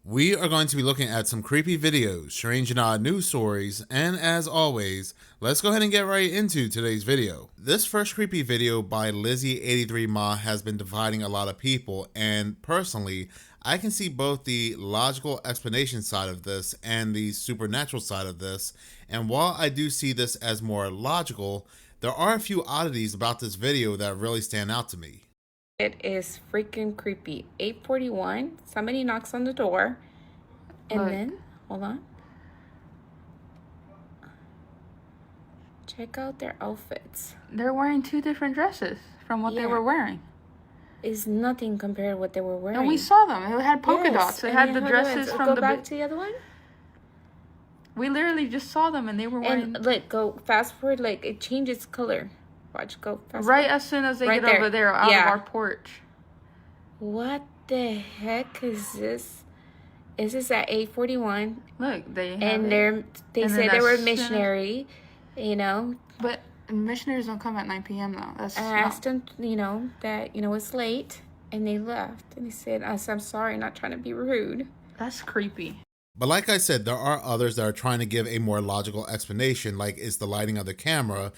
We are going to be looking at some creepy videos, strange and odd news stories, and as always, let's go ahead and get right into today's video. This first creepy video by Lizzie83Ma has been dividing a lot of people, and personally, I can see both the logical explanation side of this and the supernatural side of this, and while I do see this as more logical, there are a few oddities about this video that really stand out to me. It is freaking creepy. 8:41. Somebody knocks on the door. And then, hold on. Check out their outfits. They're wearing two different dresses from what they were wearing. Is nothing compared to what they were wearing. And we saw them. It had polka dots. It had the dresses from go the... Go back to the other one. We literally just saw them and they were wearing... And, like, go fast forward. Like, it changes color. Watch, go fast right forward. As soon as they get over there out of our porch. What the heck is this? Is this at 8:41? Look, they have and they said they were missionary, you know. But missionaries don't come at 9 p.m. though. That's I asked them, that it's late, and they left. And they said, "I'm sorry, not trying to be rude." That's creepy. But like I said, there are others that are trying to give a more logical explanation, like it's the lighting of the camera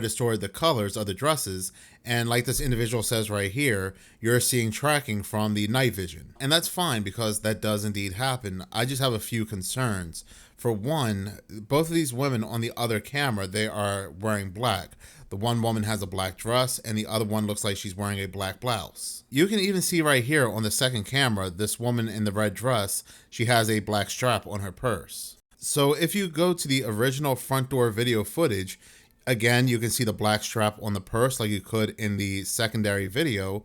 distorted the colors of the dresses, and like this individual says right here, you're seeing tracking from the night vision. And that's fine because that does indeed happen. I just have a few concerns. For one, both of these women on the other camera, they are wearing black. The one woman has a black dress and the other one looks like she's wearing a black blouse. You can even see right here on the second camera, this woman in the red dress, she has a black strap on her purse. So if you go to the original front door video footage, again, you can see the black strap on the purse like you could in the secondary video,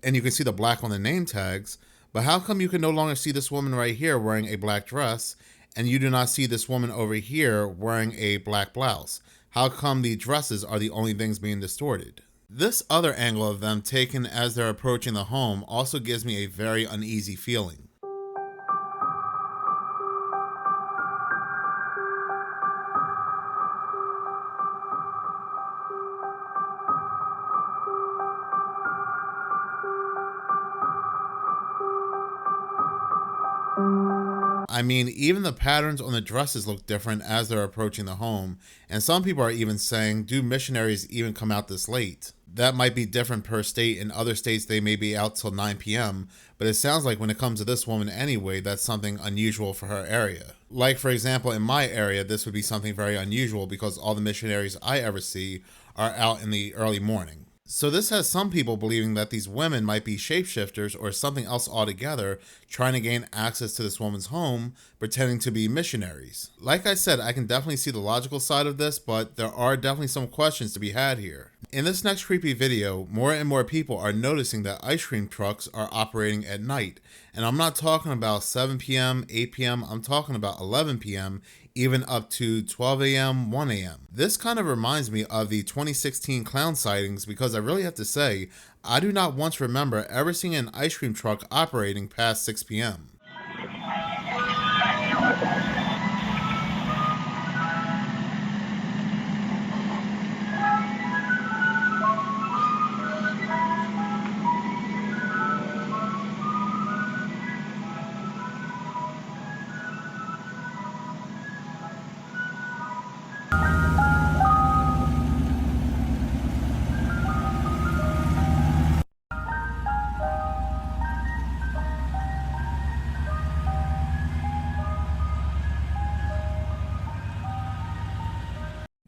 and you can see the black on the name tags, but how come you can no longer see this woman right here wearing a black dress and you do not see this woman over here wearing a black blouse? How come the dresses are the only things being distorted? This other angle of them taken as they're approaching the home also gives me a very uneasy feeling. I mean, even the patterns on the dresses look different as they're approaching the home, and some people are even saying, do missionaries even come out this late? That might be different per state. In other states, they may be out till 9 p.m., but it sounds like when it comes to this woman anyway, that's something unusual for her area. Like, for example, in my area, this would be something very unusual because all the missionaries I ever see are out in the early morning. So this has some people believing that these women might be shapeshifters or something else altogether, trying to gain access to this woman's home, pretending to be missionaries. Like I said, I can definitely see the logical side of this, but there are definitely some questions to be had here. In this next creepy video, more and more people are noticing that ice cream trucks are operating at night. And I'm not talking about 7 p.m., 8 p.m., I'm talking about 11 p.m., even up to 12 a.m., 1 a.m. This kind of reminds me of the 2016 clown sightings because I really have to say, I do not once remember ever seeing an ice cream truck operating past 6 p.m.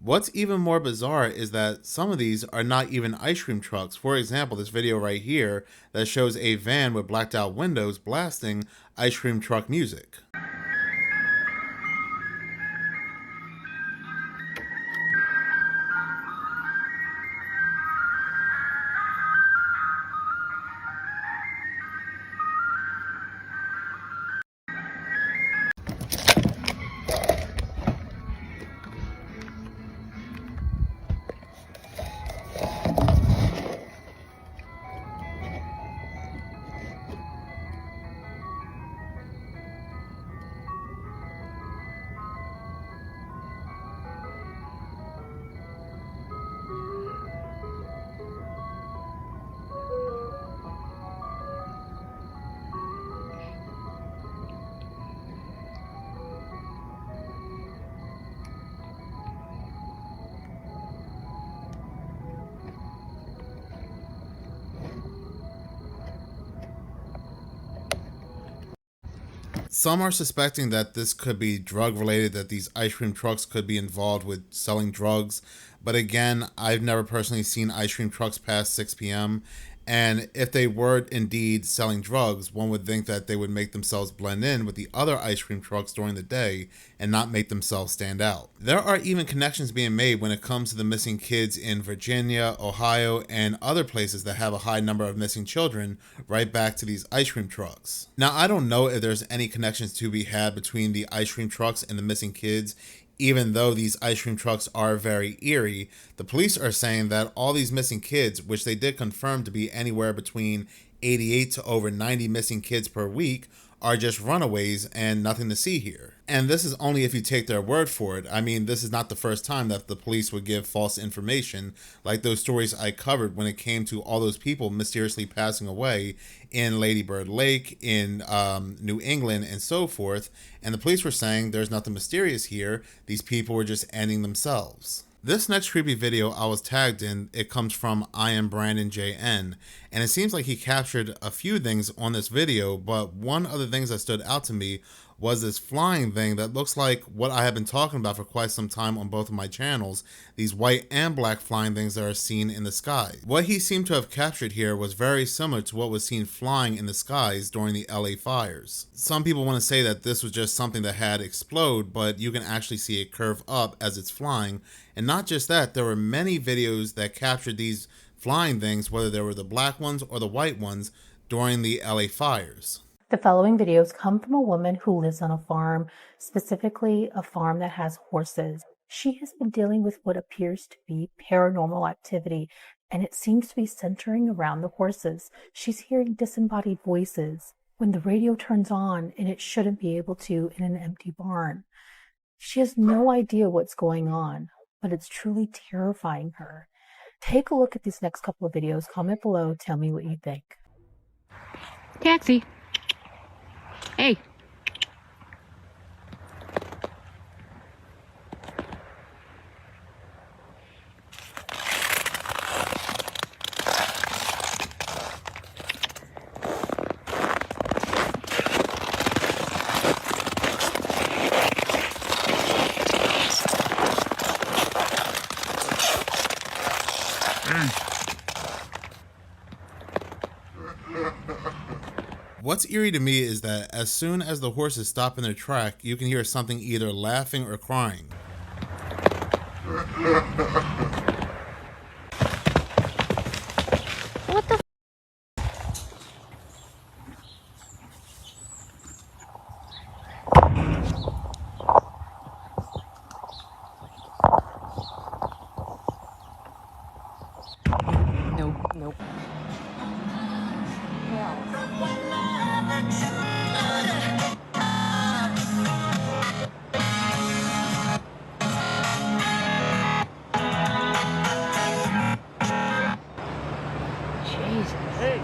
What's even more bizarre is that some of these are not even ice cream trucks. For example, this video right here that shows a van with blacked out windows blasting ice cream truck music. Some are suspecting that this could be drug related, that these ice cream trucks could be involved with selling drugs. But again, I've never personally seen ice cream trucks past 6 p.m. And if they were indeed selling drugs, one would think that they would make themselves blend in with the other ice cream trucks during the day and not make themselves stand out. There are even connections being made when it comes to the missing kids in Virginia, Ohio, and other places that have a high number of missing children right back to these ice cream trucks. Now, I don't know if there's any connections to be had between the ice cream trucks and the missing kids. Even though these ice cream trucks are very eerie, the police are saying that all these missing kids, which they did confirm to be anywhere between 88 to over 90 missing kids per week, are just runaways and nothing to see here. And this is only if you take their word for it. I mean, this is not the first time that the police would give false information, like those stories I covered when it came to all those people mysteriously passing away in Lady Bird Lake, in New England, and so forth. And the police were saying there's nothing mysterious here. These people were just ending themselves. This next creepy video I was tagged in, it comes from I am Brandon JN, and it seems like he captured a few things on this video, but one of the things that stood out to me was this flying thing that looks like what I have been talking about for quite some time on both of my channels, these white and black flying things that are seen in the sky. What he seemed to have captured here was very similar to what was seen flying in the skies during the LA fires. Some people want to say that this was just something that had exploded, but you can actually see it curve up as it's flying. And not just that, there were many videos that captured these flying things, whether they were the black ones or the white ones, during the LA fires. The following videos come from a woman who lives on a farm, specifically a farm that has horses. She has been dealing with what appears to be paranormal activity, and it seems to be centering around the horses. She's hearing disembodied voices when the radio turns on, and it shouldn't be able to in an empty barn. She has no idea what's going on, but it's truly terrifying her. Take a look at these next couple of videos. Comment below. Tell me what you think. Taxi. Hey. What's eerie to me is that as soon as the horses stop in their track, you can hear something either laughing or crying. What the? Nope. Jesus. Hey.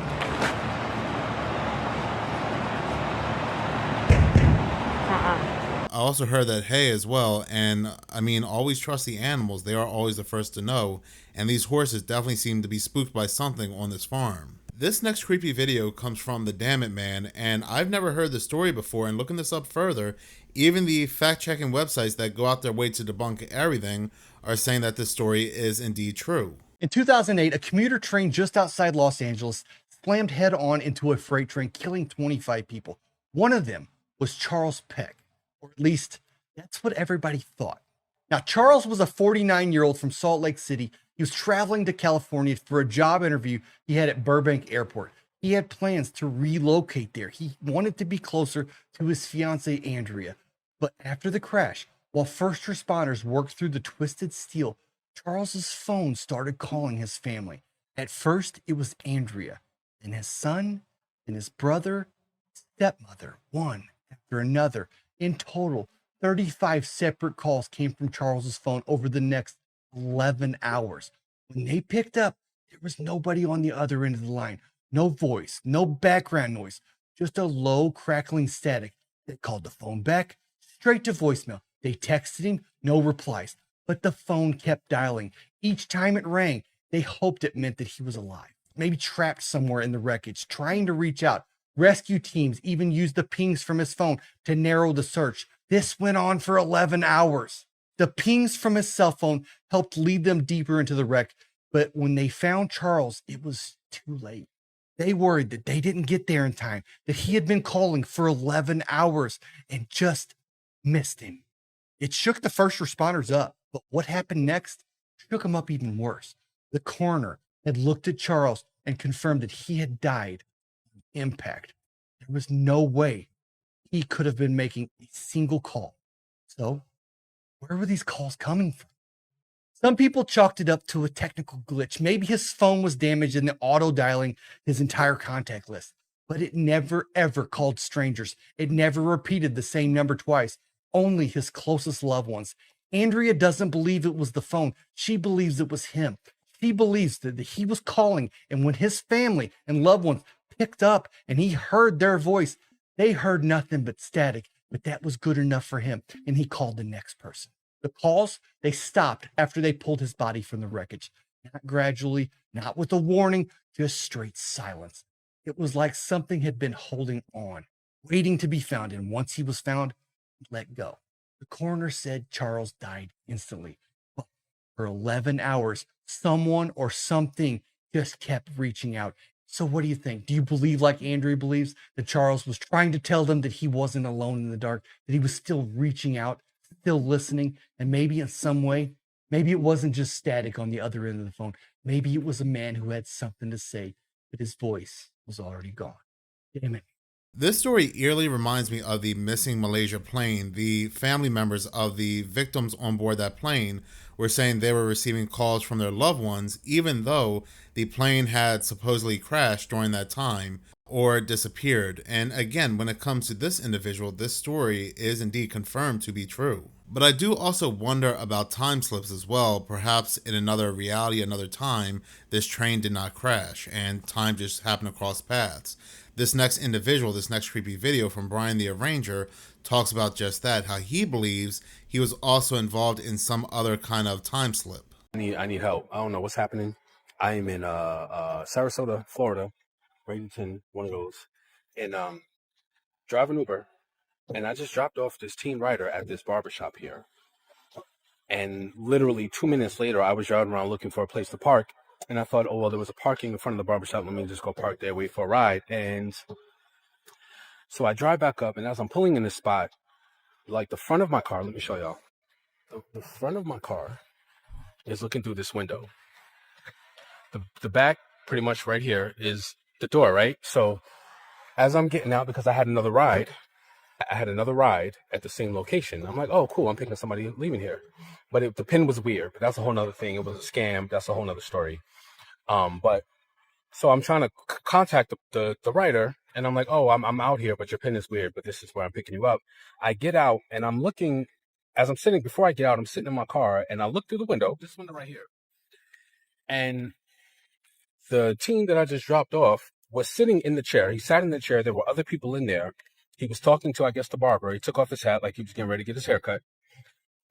I also heard that hay as well, and I mean, always trust the animals. They are always the first to know, and these horses definitely seem to be spooked by something on this farm. This next creepy video comes from the Damn It Man, and I've never heard the story before, and looking this up further, even the fact-checking websites that go out their way to debunk everything are saying that this story is indeed true. In 2008, a commuter train just outside Los Angeles slammed head-on into a freight train, killing 25 people. One of them was Charles Peck, or at least that's what everybody thought. Now, Charles was a 49-year-old from Salt Lake City. He was traveling to California for a job interview he had at Burbank Airport. He had plans to relocate there. He wanted to be closer to his fiancée, Andrea. But after the crash, while first responders worked through the twisted steel, Charles's phone started calling his family. At first, it was Andrea, then his son, then his brother, stepmother, one after another. In total, 35 separate calls came from Charles's phone over the next 11 hours. When they picked up, there was nobody on the other end of the line. No voice, no background noise, just a low crackling static. They called the phone back, straight to voicemail. They texted him, no replies. But the phone kept dialing. Each time it rang, they hoped it meant that he was alive, maybe trapped somewhere in the wreckage, trying to reach out. Rescue teams even used the pings from his phone to narrow the search. This went on for 11 hours. The pings from his cell phone helped lead them deeper into the wreck, but when they found Charles, it was too late. They worried that they didn't get there in time, that he had been calling for 11 hours and just missed him. It shook the first responders up, but what happened next shook them up even worse. The coroner had looked at Charles and confirmed that he had died of impact. There was no way he could have been making a single call. So, where were these calls coming from? Some people chalked it up to a technical glitch. Maybe his phone was damaged and the auto dialing his entire contact list. But it never, ever called strangers. It never repeated the same number twice. Only his closest loved ones. Andrea doesn't believe it was the phone. She believes it was him. She believes that he was calling, and when his family and loved ones picked up and he heard their voice, they heard nothing but static. But that was good enough for him, and he called the next person. The calls, they stopped after they pulled his body from the wreckage. Not gradually, not with a warning, just straight silence. It was like something had been holding on, waiting to be found, and once he was found, let go. The coroner said Charles died instantly. But for 11 hours, someone or something just kept reaching out. So what do you think? Do you believe, like Andrea believes, that Charles was trying to tell them that he wasn't alone in the dark, that he was still reaching out, still listening, and maybe in some way, maybe it wasn't just static on the other end of the phone. Maybe it was a man who had something to say, but his voice was already gone. Damn it. This story eerily reminds me of the missing Malaysia plane. The family members of the victims on board that plane were saying they were receiving calls from their loved ones, even though the plane had supposedly crashed during that time or disappeared. And again, when it comes to this individual, this story is indeed confirmed to be true. But I do also wonder about time slips as well. Perhaps in another reality, another time, this train did not crash and time just happened to cross paths. This next individual, this next creepy video from Brian the Arranger, talks about just that, how he believes he was also involved in some other kind of time slip. I need help. I don't know what's happening. I am in Sarasota, Florida, Bradenton, one of those, and driving Uber, and I just dropped off this teen rider at this barbershop here. And literally 2 minutes later, I was driving around looking for a place to park. And I thought, oh, well, there was a parking in front of the barbershop. Let me just go park there, wait for a ride. And so I drive back up. And as I'm pulling in this spot, like the front of my car, let me show y'all. The front of my car is looking through this window. The back, pretty much right here, is the door, right? So as I'm getting out, because I had another ride at the same location. I'm like, oh, cool. I'm picking up somebody leaving here. But the pin was weird. But that's a whole nother thing. It was a scam. That's a whole nother story. But so I'm trying to contact the writer, and I'm like, oh, I'm out here, but your pin is weird, but this is where I'm picking you up. I get out, and I'm looking, before I get out, I'm sitting in my car, and I look through the window, this window right here. And the teen that I just dropped off was sitting in the chair. He sat in the chair. There were other people in there. He was talking to, I guess, the barber. He took off his hat like he was getting ready to get his hair cut.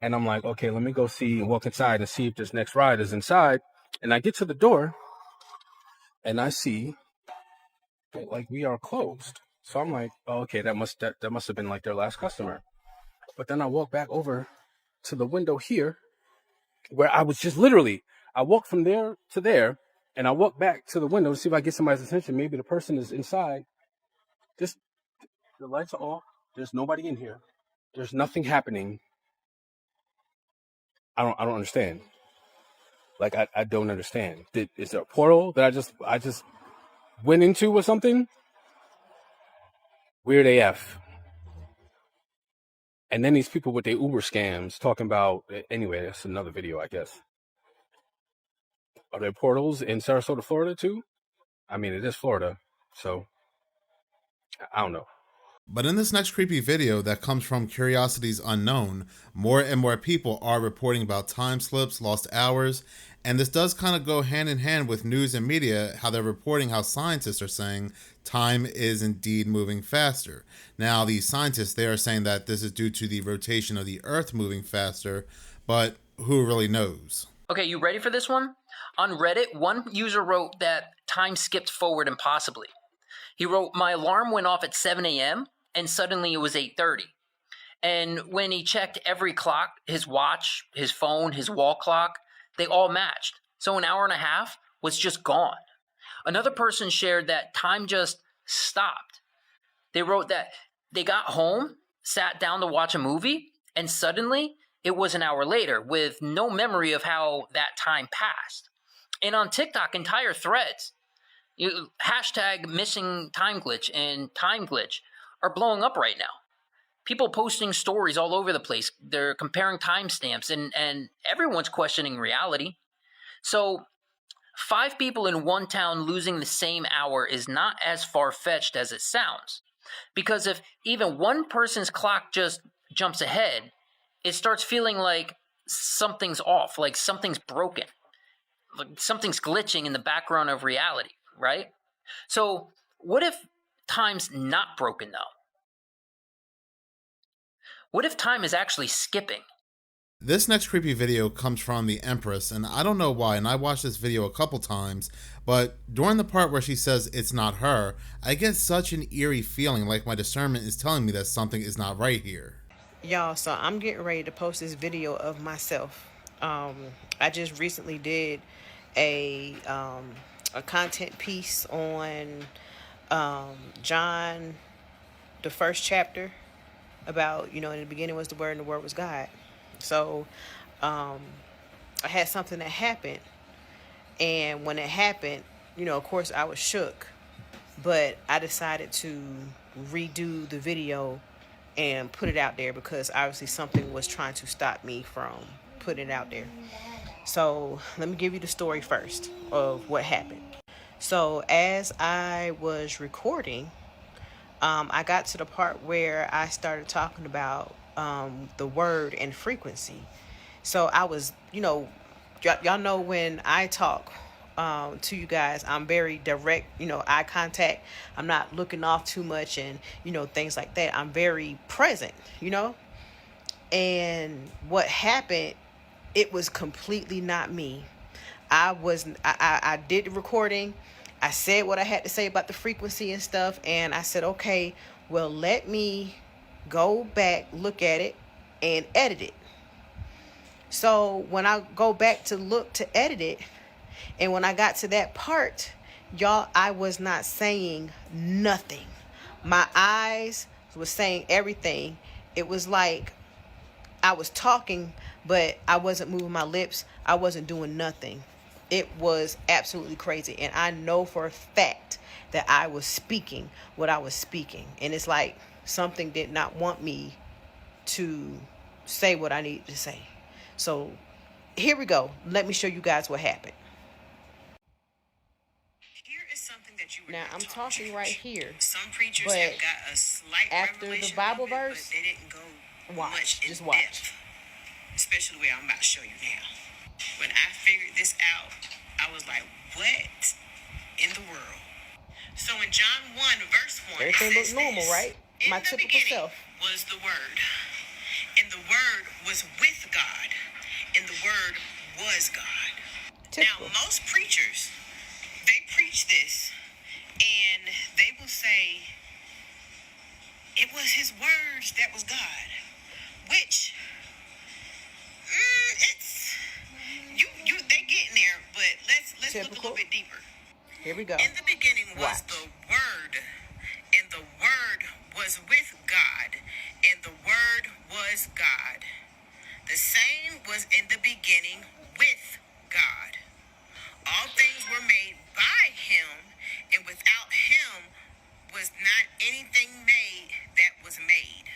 And I'm like, okay, let me go walk inside and see if this next ride is inside. And I get to the door, and I see that, like, we are closed. So I'm like, oh, okay, that must have been like their last customer. But then I walk back over to the window here, where I was just literally, I walked from there to there, and I walk back to the window to see if I get somebody's attention. Maybe the person is inside. The lights are off. There's nobody in here. There's nothing happening. I don't understand. Like, I don't understand. Is there a portal that I just went into or something? Weird AF. And then these people with their Uber scams talking about, anyway, that's another video, I guess. Are there portals in Sarasota, Florida too? I mean, it is Florida, so I don't know. But in this next creepy video that comes from Curiosities Unknown, more and more people are reporting about time slips, lost hours, and this does kind of go hand in hand with news and media, how they're reporting how scientists are saying time is indeed moving faster. Now, these scientists, they are saying that this is due to the rotation of the Earth moving faster, but who really knows? Okay, you ready for this one? On Reddit, one user wrote that time skipped forward impossibly. He wrote, "My alarm went off at 7 a.m. and suddenly it was 8:30. And when he checked every clock, his watch, his phone, his wall clock, they all matched. So an hour and a half was just gone." Another person shared that time just stopped. They wrote that they got home, sat down to watch a movie, and suddenly it was an hour later with no memory of how that time passed. And on TikTok, entire threads, hashtag missing time glitch and time glitch are blowing up right now. People posting stories all over the place. They're comparing timestamps, and everyone's questioning reality. So 5 people in one town losing the same hour is not as far-fetched as it sounds. Because if even one person's clock just jumps ahead, it starts feeling like something's off, like something's broken, like something's glitching in the background of reality, right? So what if time's not broken, though? What if time is actually skipping? This next creepy video comes from the Empress, and I don't know why, and I watched this video a couple times, but during the part where she says it's not her, I get such an eerie feeling like my discernment is telling me that something is not right here. Y'all, so I'm getting ready to post this video of myself. I just recently did a content piece on John, the first chapter, about, in the beginning was the Word and the Word was God. So I had something that happened, and when it happened, of course I was shook, but I decided to redo the video and put it out there because obviously something was trying to stop me from putting it out there. So let me give you the story first of what happened. So as I was recording, I got to the part where I started talking about the word and frequency. So I was, y'all know when I talk to you guys, I'm very direct, eye contact. I'm not looking off too much and, things like that. I'm very present, And what happened, it was completely not me. I did the recording. I said what I had to say about the frequency and stuff. And I said, okay, well, let me go back, look at it, and edit it. So when I go back to look to edit it, and when I got to that part, y'all, I was not saying nothing. My eyes was saying everything. It was like I was talking, but I wasn't moving my lips. I wasn't doing nothing. It was absolutely crazy. And I know for a fact that I was speaking what I was speaking. And it's like something did not want me to say what I needed to say. So here we go. Let me show you guys what happened. Here is something that you were now I'm talking right here. Some preachers have got a slight after the Bible verse, but they didn't go much in depth, especially the way I'm about to show you now. When I figured this out, I was like, what in the world? So in John 1, verse 1, everything looks normal, right? My typical self. Was the Word, and the Word was with God, and the Word was God. Typical. Now, most preachers, they preach this, and they will say, it was His words that was God, which, it's, they getting there, but let's look a little bit deeper. Here we go. In the beginning was the Word, and the Word was with God, and the Word was God. The same was in the beginning with God. All things were made by Him, and without Him was not anything made that was made.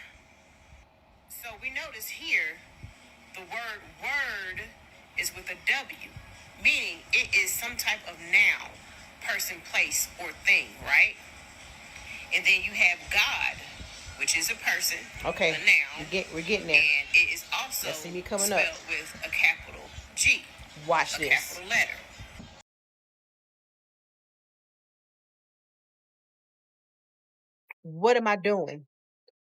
So we notice here, the word word is with a W, meaning it is some type of noun, person, place, or thing, right? And then you have God, which is a person, okay, a noun. We're getting there. And it is also spelled with a capital G. Watch this. A capital letter. What am I doing?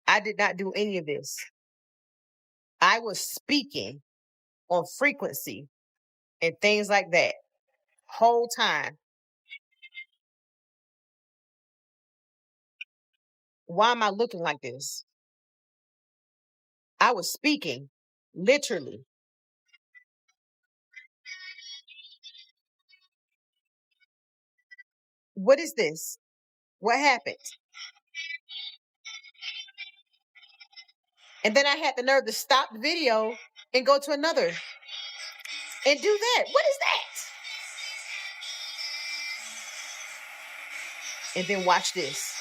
I did not do any of this. I was speaking on frequency and things like that whole time. Why am I looking like this? I was speaking, literally. What is this? What happened? And then I had the nerve to stop the video and go to another and do that. What is that? And then watch this.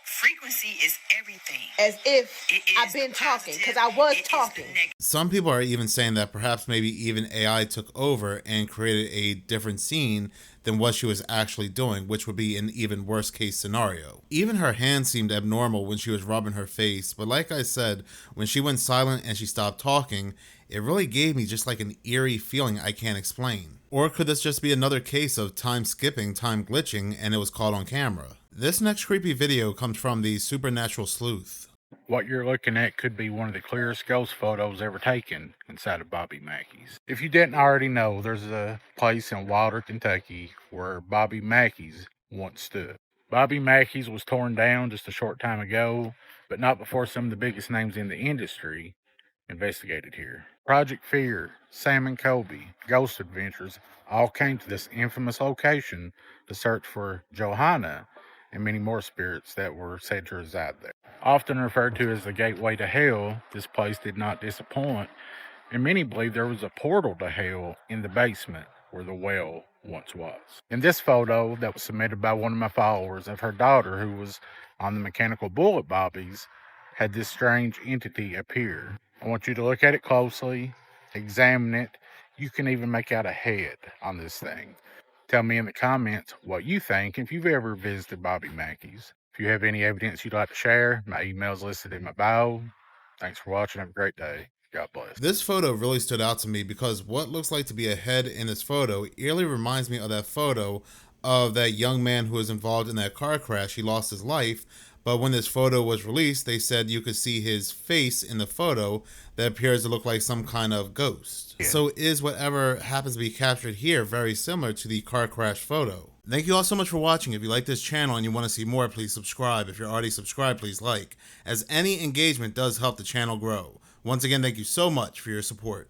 Frequency is everything. As if I've been talking, because I was talking. Some people are even saying that perhaps maybe even AI took over and created a different scene than what she was actually doing, which would be an even worse case scenario. Even her hand seemed abnormal when she was rubbing her face, but like I said, when she went silent and she stopped talking, it really gave me just like an eerie feeling I can't explain. Or could this just be another case of time skipping, time glitching, and it was caught on camera? This next creepy video comes from the Supernatural Sleuth. What you're looking at could be one of the clearest ghost photos ever taken inside of Bobby Mackey's. If you didn't already know, there's a place in Wilder, Kentucky where Bobby Mackey's once stood. Bobby Mackey's was torn down just a short time ago, but not before some of the biggest names in the industry investigated here. Project Fear, Sam and Colby, Ghost Adventures all came to this infamous location to search for Johanna and many more spirits that were said to reside there. Often referred to as the gateway to hell, this place did not disappoint, and many believe there was a portal to hell in the basement where the well once was. In this photo that was submitted by one of my followers of her daughter who was on the mechanical bull at Bobby's, had this strange entity appear. I want you to look at it closely, examine it. You can even make out a head on this thing. Tell me in the comments what you think if you've ever visited Bobby Mackey's. If you have any evidence you'd like to share, my email is listed in my bio. Thanks for watching. Have a great day. God bless. This photo really stood out to me because what looks like to be a head in this photo eerily reminds me of that photo of that young man who was involved in that car crash. He lost his life, but when this photo was released, they said you could see his face in the photo that appears to look like some kind of ghost. Yeah. So is whatever happens to be captured here very similar to the car crash photo? Thank you all so much for watching. If you like this channel and you want to see more, please subscribe. If you're already subscribed, please like, as any engagement does help the channel grow. Once again, thank you so much for your support.